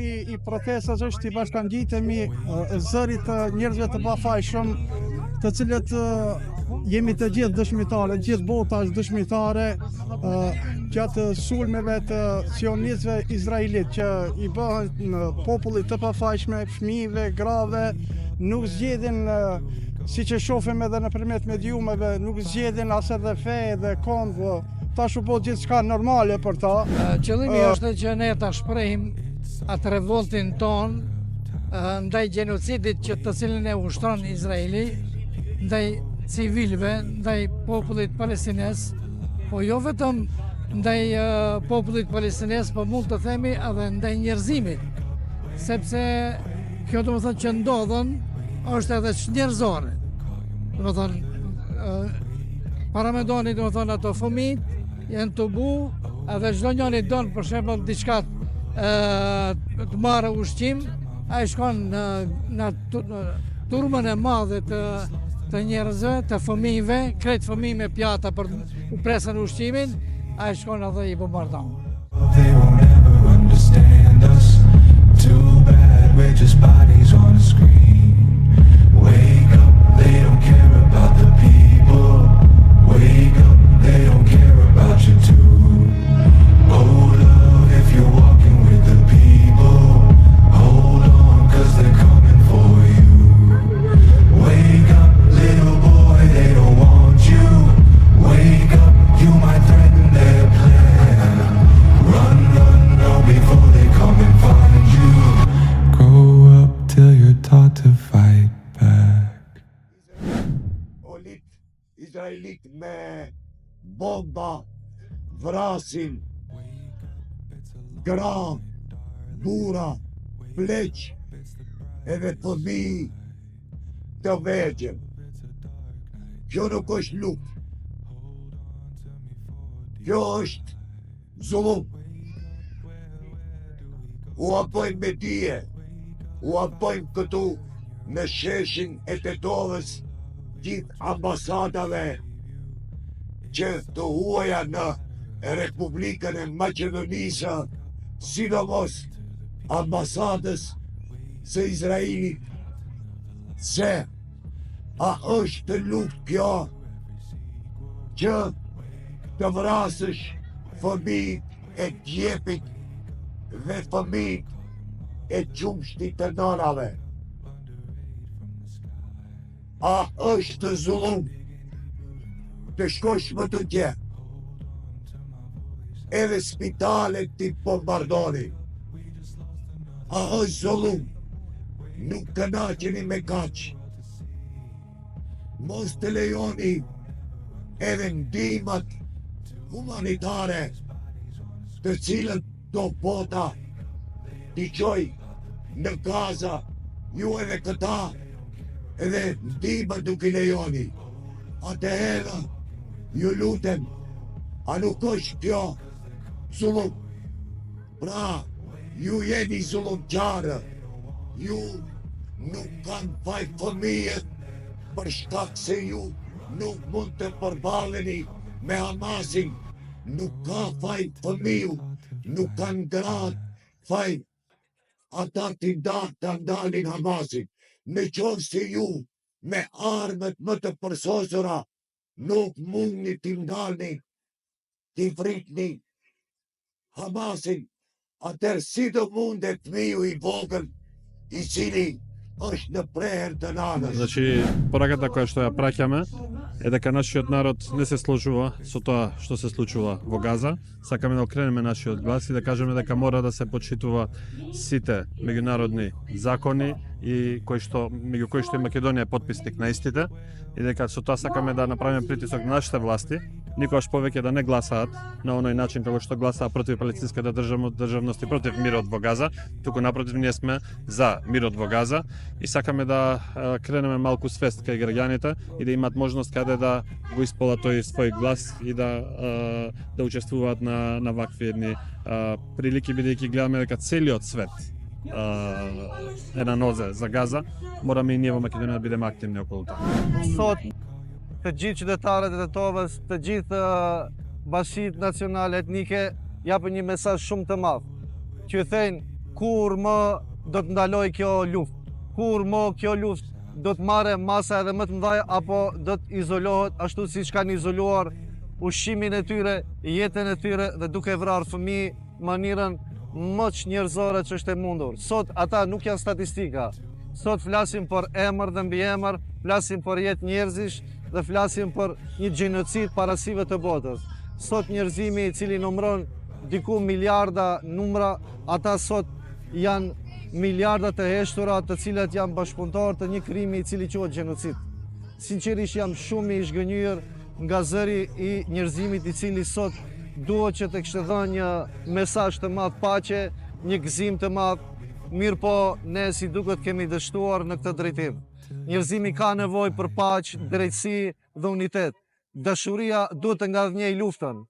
qëllimi i protestës është i bashkangjitemi zërit të njerëzve të pafajshëm, të cilët jemi të gjithë dëshmitare, gjithë bota është dëshmitare gjatë sulmeve të sionistëve izraelit që i bëhen popullit të pafajshme, fëmijëve, grave, nuk zgjedhin siç e shohim edhe nëpërmjet mediumeve, nuk zgjedhin as edhe fe dhe kënd. Tash u bë gjithçka normale për ta. Qëllimi është që ne ta shprehim atë revoltin ton ndaj gjenocidit të cilin e ushtron Izraeli, ndaj civilëve, ndaj popullit palestines, po jo vetëm ndaj popullit palestines, po mund të themi edhe ndaj njerëzimit, sepse kjo do të thotë që ndodhen është edhe njerëzore. Do të thonë paramendoni do të thonë ato fëmijë janë të bu, edhe çdo njëri don për shembull diçka të marrë ushqim, ai shkon në turmën e madhe të njerëzve, të fëmijëve, krejt fëmijë me pjata për u presën ushqimin, ai shkon edhe i bombardon. They won't ever understand us. Too bad we're just bodies on a screen. Wake up, they don't care about the people. Wake up, they don't care about you too. Hold up if you're walking with the people. Hold on, 'cause they're coming for you. Wake up, little boy, they don't want you. Wake up, you might threaten their plan. Run, run before they come and find you. Grow up till you're taught to fight back. Izraelit me bomba vrasin gra, bura, pleq edhe fëmijë të vegjël. Kjo nuk është luftë. Kjo është zullum. U apojnë me dije, u apojnë këtu në sheshin e Tetovës gjithë ambasadave që të huaja në Republikën e Maqedonisë, sidomos ambasadës së Izraelit, se a është luftë kjo që të vrasësh fëmijët e djepit dhe fëmijët e qumshtit të nënave. A është zullum të shkosh më të tje, edhe spitalet t'i bombardoni? A është zullum? Nuk kënaqeni me kaq. Mos të lejoni edhe ndihmat humanitare të cilët do bota t'i qoj në Gaza, ju edhe këta edhe ndihma nuk i lejoni. Atëherë, ju lutem, a nuk është kjo zullum? Pra, ju jeni zullumqarë, ju nuk kanë faj fëmijët për shkak se ju nuk mund të përballeni me Hamasin. Nuk ka faj fëmiu, nuk kanë gratë faj ata të ndalin Hamasin. Në qovë se ju me armët më të përsosura nuk mundni t'i ndalni, t'i fritni Hamasin, atër si do mundet fëmiu i vogël i cili është në preher të nanës. Значи, пораката која што ја праќаме е дека нашиот народ не се сложува со тоа што се случува во Газа. Сакаме да окренеме нашиот глас и да кажеме дека мора да се почитува сите меѓународни закони и меѓу кои што и Македонија е потписник на истите, и дека со тоа сакаме да направиме притисок на нашите власти, никогаш повеќе да не гласаат на оној начин како што гласаа против палестинската државност и против мирот во Газа, туку напротив ние сме за мирот во Газа и сакаме да кренеме малку свест кај граѓаните и да имаат можност каде да го исполат тој свој глас и да учествуваат на вакви едни прилики, бидејќи гледаме дека целиот свет е на нозе за Газа, morame i një во Македонија да бидеме активни околу тоа. Sot të gjithë qytetarët e Tetovës, të gjithë bashkitë nacionale etnike japën një mesazh shumë të madh, që thënë kur më do të ndaloj kjo luftë, kur më kjo luftë do të marrë masa edhe më të mëdha apo do të izolohet ashtu siç kanë izoluar ushqimin e tyre, jetën e tyre dhe duke vrarë fëmijë në mënyrën më njerëzore që është e mundur. Sot ata nuk janë statistika. Sot flasim për emër dhe mbi emër, flasim për jetë njerëzish dhe flasim për një gjenocid parasive të botës. Sot njerëzimi i cili numëron diku miliarda numra, ata sot janë miliarda të heshtura të cilat janë bashkëpunëtor të një krimi i cili quhet gjenocid. Sinqerisht jam shumë i zhgënjur nga zëri i njerëzimit i cili sot duhet që të kishte dhënë një mesazh të madh paqe, një gëzim të madh, mirë po ne si duket kemi dështuar në këtë drejtim. Njerëzimi ka nevojë për paqe, drejtësi dhe unitet. Dashuria duhet të ngadhnjej luftën.